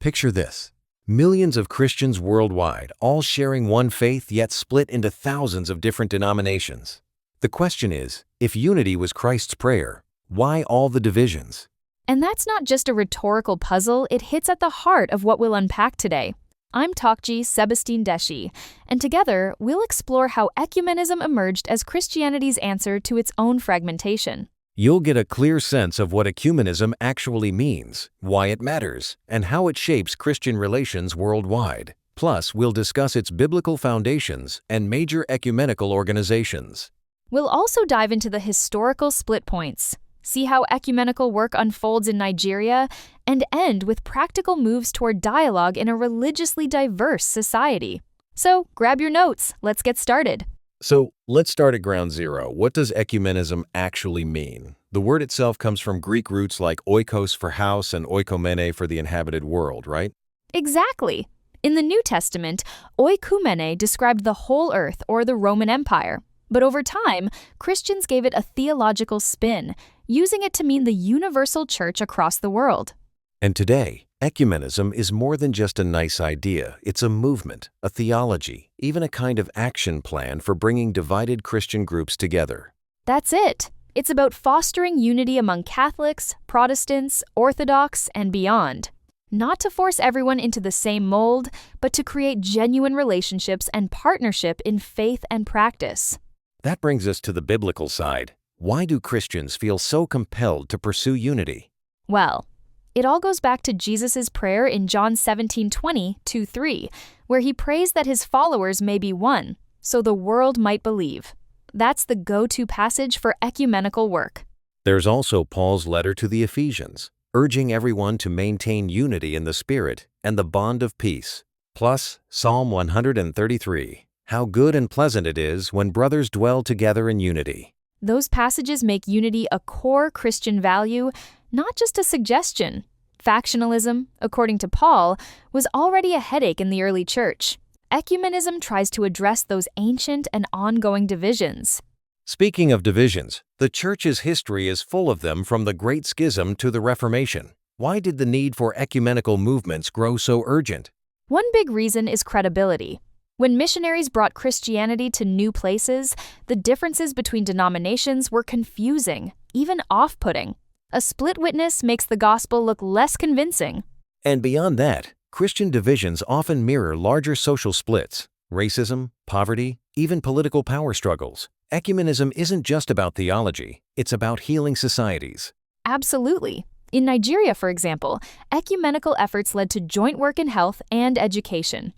Picture this. Millions of Christians worldwide, all sharing one faith yet split into thousands of different denominations. The question is, if unity was Christ's prayer, why all the divisions? And that's not just a rhetorical puzzle, it hits at the heart of what we'll unpack today. I'm TOKJI Sebastine Deshi, and together we'll explore how ecumenism emerged as Christianity's answer to its own fragmentation. You'll get a clear sense of what ecumenism actually means, why it matters, and how it shapes Christian relations worldwide. Plus, we'll discuss its biblical foundations and major ecumenical organizations. We'll also dive into the historical split points, see how ecumenical work unfolds in Nigeria, and end with practical moves toward dialogue in a religiously diverse society. So, grab your notes, let's get started. So, let's start at ground zero. What does ecumenism actually mean? The word itself comes from Greek roots like oikos for house and oikomene for the inhabited world, right? Exactly. In the New Testament, oikumene described the whole earth or the Roman Empire. But over time, Christians gave it a theological spin, using it to mean the universal church across the world. And today, ecumenism is more than just a nice idea. It's a movement, a theology, even a kind of action plan for bringing divided Christian groups together. That's it. It's about fostering unity among Catholics, Protestants, Orthodox, and beyond. Not to force everyone into the same mold, but to create genuine relationships and partnership in faith and practice. That brings us to the biblical side. Why do Christians feel so compelled to pursue unity? Well, it all goes back to Jesus' prayer in John 17:20-3, where he prays that his followers may be one, so the world might believe. That's the go-to passage for ecumenical work. There's also Paul's letter to the Ephesians, urging everyone to maintain unity in the Spirit and the bond of peace. Plus, Psalm 133, how good and pleasant it is when brothers dwell together in unity. Those passages make unity a core Christian value, not just a suggestion. Factionalism, according to Paul, was already a headache in the early church. Ecumenism tries to address those ancient and ongoing divisions. Speaking of divisions, the church's history is full of them from the Great Schism to the Reformation. Why did the need for ecumenical movements grow so urgent? One big reason is credibility. When missionaries brought Christianity to new places, the differences between denominations were confusing, even off-putting. A split witness makes the gospel look less convincing. And beyond that, Christian divisions often mirror larger social splits, racism, poverty, even political power struggles. Ecumenism isn't just about theology, it's about healing societies. Absolutely. In Nigeria, for example, ecumenical efforts led to joint work in health and education.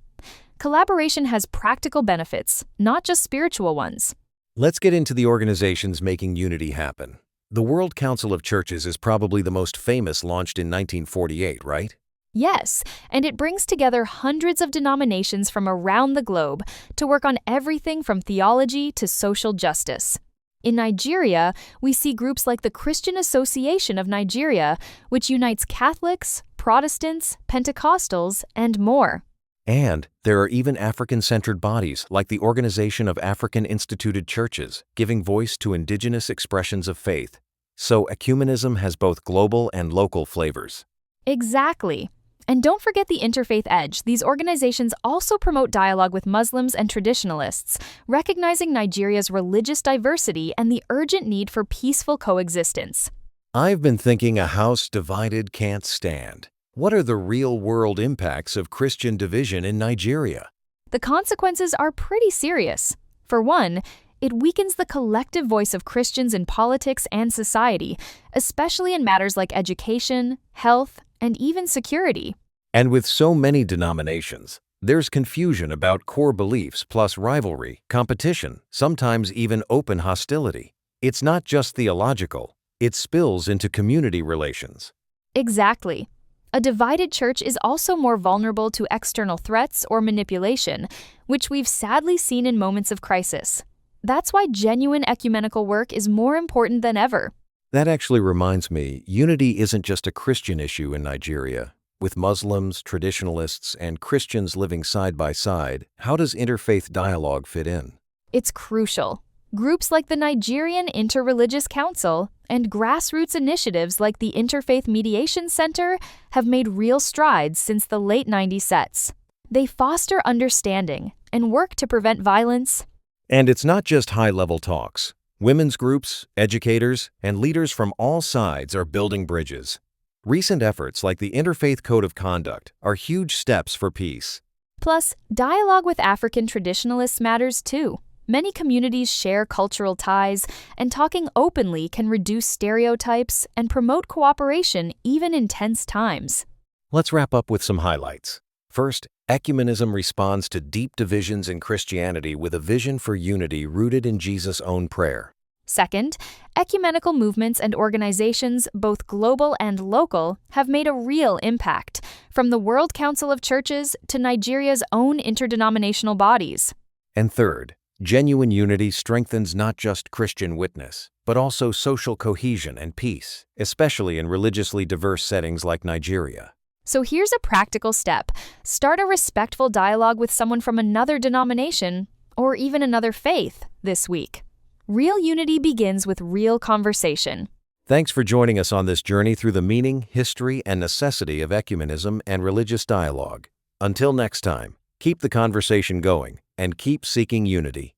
Collaboration has practical benefits, not just spiritual ones. Let's get into the organizations making unity happen. The World Council of Churches is probably the most famous, launched in 1948, right? Yes, and it brings together hundreds of denominations from around the globe to work on everything from theology to social justice. In Nigeria, we see groups like the Christian Association of Nigeria, which unites Catholics, Protestants, Pentecostals, and more. And there are even African-centered bodies like the Organization of African Instituted Churches, giving voice to indigenous expressions of faith. So ecumenism has both global and local flavors. Exactly. And don't forget the interfaith edge. These organizations also promote dialogue with Muslims and traditionalists, recognizing Nigeria's religious diversity and the urgent need for peaceful coexistence. I've been thinking a house divided can't stand. What are the real-world impacts of Christian division in Nigeria? The consequences are pretty serious. For one, it weakens the collective voice of Christians in politics and society, especially in matters like education, health, and even security. And with so many denominations, there's confusion about core beliefs plus rivalry, competition, sometimes even open hostility. It's not just theological, it spills into community relations. Exactly. A divided church is also more vulnerable to external threats or manipulation, which we've sadly seen in moments of crisis. That's why genuine ecumenical work is more important than ever. That actually reminds me, unity isn't just a Christian issue in Nigeria. With Muslims, traditionalists, and Christians living side by side, how does interfaith dialogue fit in? It's crucial. Groups like the Nigerian Interreligious Council and grassroots initiatives like the Interfaith Mediation Center have made real strides since the late 90s sets. They foster understanding and work to prevent violence. And it's not just high-level talks. Women's groups, educators, and leaders from all sides are building bridges. Recent efforts like the Interfaith Code of Conduct are huge steps for peace. Plus, dialogue with African traditionalists matters too. Many communities share cultural ties, and talking openly can reduce stereotypes and promote cooperation even in tense times. Let's wrap up with some highlights. First, ecumenism responds to deep divisions in Christianity with a vision for unity rooted in Jesus' own prayer. Second, ecumenical movements and organizations, both global and local, have made a real impact, from the World Council of Churches to Nigeria's own interdenominational bodies. And third, genuine unity strengthens not just Christian witness, but also social cohesion and peace, especially in religiously diverse settings like Nigeria. So here's a practical step. Start a respectful dialogue with someone from another denomination, or even another faith, this week. Real unity begins with real conversation. Thanks for joining us on this journey through the meaning, history, and necessity of ecumenism and religious dialogue. Until next time, keep the conversation going and keep seeking unity.